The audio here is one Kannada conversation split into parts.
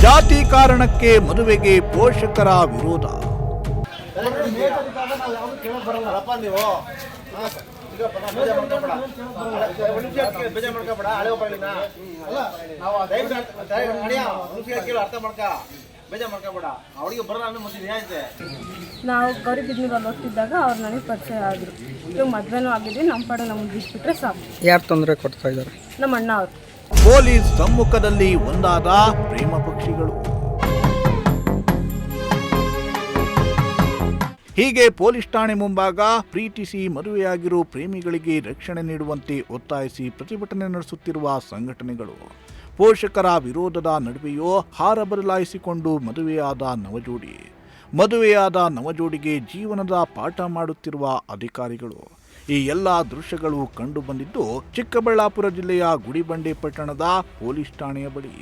ಜಾತಿ ಕಾರಣಕ್ಕೆ ಮದುವೆಗೆ ಪೋಷಕರ ವಿರೋಧ. ನಾವು ಗೌರಿಬಿದನೂರಲ್ಲಿ ಓದ್ತಿದ್ದಾಗ ಅವ್ರು ನನಗೆ ಪರಿಚಯ ಆದರು. ಇವಾಗ ಮದುವೆನೂ ಆಗಿದ್ವಿ, ನಮ್ಮ ಪಡೆ ನಮ್ಗೆ ಬಿಟ್ಬಿಟ್ರೆ ಸಾಕು. ಯಾರು ತೊಂದರೆ ಕೊಡ್ತಾ ಇದ್ದಾರೆ? ನಮ್ಮ ಅಣ್ಣ ಅವರು. ಪೊಲೀಸ್ ಸಮ್ಮುಖದಲ್ಲಿ ಒಂದಾದ ಪ್ರೇಮ ಪಕ್ಷಿಗಳು. ಹೀಗೆ ಪೊಲೀಸ್ ಠಾಣೆ ಮುಂಭಾಗ ಪ್ರೀತಿಸಿ ಮದುವೆಯಾಗಿರೋ ಪ್ರೇಮಿಗಳಿಗೆ ರಕ್ಷಣೆ ನೀಡುವಂತೆ ಒತ್ತಾಯಿಸಿ ಪ್ರತಿಭಟನೆ ನಡೆಸುತ್ತಿರುವ ಸಂಘಟನೆಗಳು. ಪೋಷಕರ ವಿರೋಧದ ನಡುವೆಯೂ ಹಾರ ಬದಲಾಯಿಸಿಕೊಂಡು ಮದುವೆಯಾದ ನವಜೋಡಿಗೆ ಜೀವನದ ಪಾಠ ಮಾಡುತ್ತಿರುವ ಅಧಿಕಾರಿಗಳು. ಈ ಎಲ್ಲ ದೃಶ್ಯಗಳು ಕಂಡು ಬಂದಿದ್ದು ಚಿಕ್ಕಬಳ್ಳಾಪುರ ಜಿಲ್ಲೆಯ ಗುಡಿಬಂಡೆ ಪಟ್ಟಣದ ಪೊಲೀಸ್ ಠಾಣೆಯ ಬಳಿ.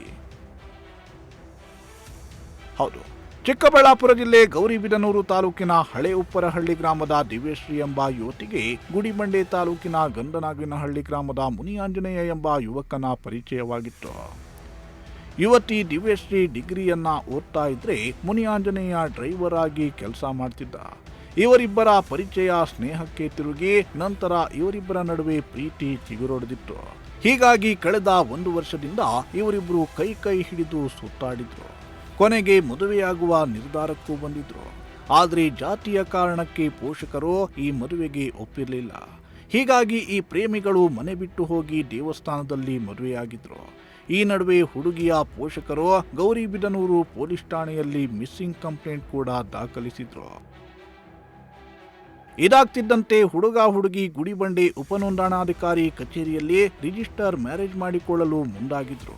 ಹೌದು, ಚಿಕ್ಕಬಳ್ಳಾಪುರ ಜಿಲ್ಲೆ ಗೌರಿಬಿದನೂರು ತಾಲೂಕಿನ ಹಳೆ ಉಪ್ಪರಹಳ್ಳಿ ಗ್ರಾಮದ ದಿವ್ಯಶ್ರೀ ಎಂಬ ಯುವತಿಗೆ ಗುಡಿಬಂಡೆ ತಾಲೂಕಿನ ಗಂಧನಾಗಿನಹಳ್ಳಿ ಗ್ರಾಮದ ಮುನಿಯಾಂಜನೇಯ ಎಂಬ ಯುವಕನ ಪರಿಚಯವಾಗಿತ್ತು. ಯುವತಿ ದಿವ್ಯಶ್ರೀ ಡಿಗ್ರಿಯನ್ನ ಓದ್ತಾ ಇದ್ರೆ ಮುನಿಯಾಂಜನೇಯ ಡ್ರೈವರ್ ಆಗಿ ಕೆಲಸ ಮಾಡ್ತಿದ್ದ. ಇವರಿಬ್ಬರ ಪರಿಚಯ ಸ್ನೇಹಕ್ಕೆ ತಿರುಗಿ ನಂತರ ಇವರಿಬ್ಬರ ನಡುವೆ ಪ್ರೀತಿ ಚಿಗುರೊಡೆದಿತ್ತು. ಹೀಗಾಗಿ ಕಳೆದ 1 ವರ್ಷದಿಂದ ಇವರಿಬ್ಬರು ಕೈ ಹಿಡಿದು ಸುತ್ತಾಡಿದ್ರು. ಕೊನೆಗೆ ಮದುವೆಯಾಗುವ ನಿರ್ಧಾರಕ್ಕೂ ಬಂದಿದ್ರು. ಆದರೆ ಜಾತಿಯ ಕಾರಣಕ್ಕೆ ಪೋಷಕರು ಈ ಮದುವೆಗೆ ಒಪ್ಪಿರಲಿಲ್ಲ. ಹೀಗಾಗಿ ಈ ಪ್ರೇಮಿಗಳು ಮನೆ ಬಿಟ್ಟು ಹೋಗಿ ದೇವಸ್ಥಾನದಲ್ಲಿ ಮದುವೆಯಾಗಿದ್ರು. ಈ ನಡುವೆ ಹುಡುಗಿಯ ಪೋಷಕರು ಗೌರಿಬಿದನೂರು ಪೊಲೀಸ್ ಠಾಣೆಯಲ್ಲಿ ಮಿಸ್ಸಿಂಗ್ ಕಂಪ್ಲೇಂಟ್ ಕೂಡ ದಾಖಲಿಸಿದ್ರು. ಇದಾಗ್ತಿದ್ದಂತೆ ಹುಡುಗಿ ಗುಡಿಬಂಡೆ ಉಪನೋಂದಣಾಧಿಕಾರಿ ಕಚೇರಿಯಲ್ಲಿ ರಿಜಿಸ್ಟರ್ ಮ್ಯಾರೇಜ್ ಮಾಡಿಕೊಳ್ಳಲು ಮುಂದಾಗಿದ್ರು.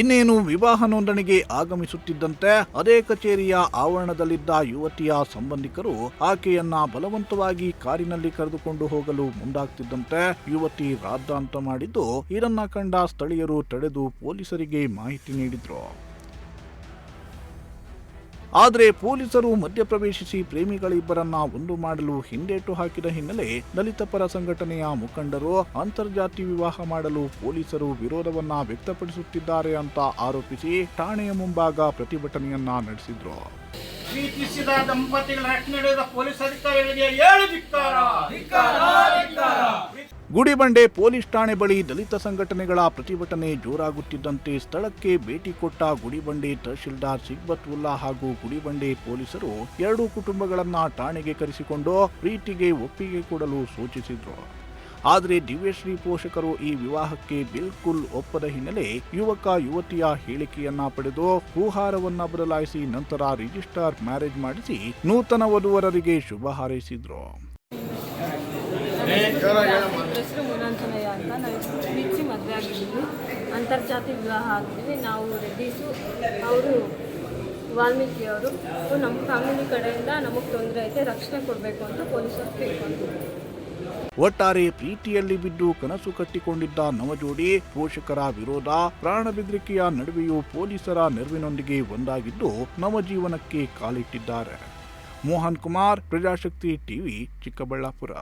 ಇನ್ನೇನು ವಿವಾಹ ನೋಂದಣಿಗೆ ಆಗಮಿಸುತ್ತಿದ್ದಂತೆ ಅದೇ ಕಚೇರಿಯ ಆವರಣದಲ್ಲಿದ್ದ ಯುವತಿಯ ಸಂಬಂಧಿಕರು ಆಕೆಯನ್ನ ಬಲವಂತವಾಗಿ ಕಾರಿನಲ್ಲಿ ಕರೆದುಕೊಂಡು ಹೋಗಲು ಮುಂದಾಗ್ತಿದ್ದಂತೆ ಯುವತಿ ರಾದ್ದಾಂತ ಮಾಡಿದ್ದು, ಇದನ್ನ ಕಂಡ ಸ್ಥಳೀಯರು ತಡೆದು ಪೊಲೀಸರಿಗೆ ಮಾಹಿತಿ ನೀಡಿದ್ರು. ಆದರೆ ಪೊಲೀಸರು ಮಧ್ಯಪ್ರವೇಶಿಸಿ ಪ್ರೇಮಿಗಳಿಬ್ಬರನ್ನ ಒಂದು ಮಾಡಲು ಹಿಂದೇಟು ಹಾಕಿದ ಹಿನ್ನೆಲೆ ದಲಿತ ಪರ ಸಂಘಟನೆಯ ಮುಖಂಡರು ಅಂತರ್ಜಾತಿ ವಿವಾಹ ಮಾಡಲು ಪೊಲೀಸರು ವಿರೋಧವನ್ನ ವ್ಯಕ್ತಪಡಿಸುತ್ತಿದ್ದಾರೆ ಅಂತ ಆರೋಪಿಸಿ ಠಾಣೆಯ ಮುಂಭಾಗ ಪ್ರತಿಭಟನೆಯನ್ನ ನಡೆಸಿದ್ರು. ಪ್ರೀತಿಸಿದ ದಂಪತಿಗಳ ರಕ್ಷಣೆ ನೀಡಿದ ಪೊಲೀಸ್ ಅಧಿಕಾರಿಗಳಿಗೆ ಏಳು ಧಿಕ್ಕಾರ. ಗುಡಿಬಂಡೆ ಪೊಲೀಸ್ ಠಾಣೆ ಬಳಿ ದಲಿತ ಸಂಘಟನೆಗಳ ಪ್ರತಿಭಟನೆ ಜೋರಾಗುತ್ತಿದ್ದಂತೆ ಸ್ಥಳಕ್ಕೆ ಭೇಟಿ ಕೊಟ್ಟ ಗುಡಿಬಂಡೆ ತಹಶೀಲ್ದಾರ್ ಸಿಗ್ಬತ್-ಉಲ್ಲಾ ಹಾಗೂ ಗುಡಿಬಂಡೆ ಪೊಲೀಸರು ಎರಡೂ ಕುಟುಂಬಗಳನ್ನ ಠಾಣೆಗೆ ಕರೆಸಿಕೊಂಡು ಪ್ರೀತಿಗೆ ಒಪ್ಪಿಗೆ ಕೊಡಲು ಸೂಚಿಸಿದ್ರು. ಆದರೆ ದಿವ್ಯಶ್ರೀ ಪೋಷಕರು ಈ ವಿವಾಹಕ್ಕೆ ಬಿಲ್ಕುಲ್ ಒಪ್ಪದ ಹಿನ್ನೆಲೆ ಯುವತಿಯ ಹೇಳಿಕೆಯನ್ನ ಪಡೆದು ಹೂಹಾರವನ್ನ ಬದಲಾಯಿಸಿ ನಂತರ ರಿಜಿಸ್ಟರ್ ಮ್ಯಾರೇಜ್ ಮಾಡಿಸಿ ನೂತನ ವಧುವರರಿಗೆ ಶುಭ ಹಾರೈಸಿದ್ರು. ಹೆಸರು ಮುನಿಯಾಂಜನೇಯ ಅಂತ. ನಾವು ಪ್ರೀತಿಸಿ ಮದುವೆ ಆಗಿದ್ದೀವಿ. ಅಂತರ್ಜಾತಿ ವಿವಾಹ ಆಗಿದ್ದೀವಿ. ನಾವು ರೆಡ್ಡೀಸು, ಅವರು ವಾಲ್ಮೀಕಿಯವರು. ನಮ್ಮ ಫ್ಯಾಮಿಲಿ ಕಡೆಯಿಂದ ನಮಗೆ ತೊಂದರೆ ಐತೆ, ರಕ್ಷಣೆ ಕೊಡಬೇಕು ಅಂತ ಪೊಲೀಸರು ಕೇಳ್ಕೊಂಡ್ರು. ಒಟ್ಟಾರೆ ಪ್ರೀತಿಯಲ್ಲಿ ಬಿದ್ದು ಕನಸು ಕಟ್ಟಿಕೊಂಡಿದ್ದ ನವಜೋಡಿ ಪೋಷಕರ ವಿರೋಧ, ಪ್ರಾಣ ಬೆದರಿಕೆಯ ನಡುವೆಯೂ ಪೊಲೀಸರ ನೆರವಿನೊಂದಿಗೆ ಒಂದಾಗಿದ್ದು ನವಜೀವನಕ್ಕೆ ಕಾಲಿಟ್ಟಿದ್ದಾರೆ. ಮೋಹನ್ ಕುಮಾರ್, ಪ್ರಜಾಶಕ್ತಿ ಟಿವಿ, ಚಿಕ್ಕಬಳ್ಳಾಪುರ.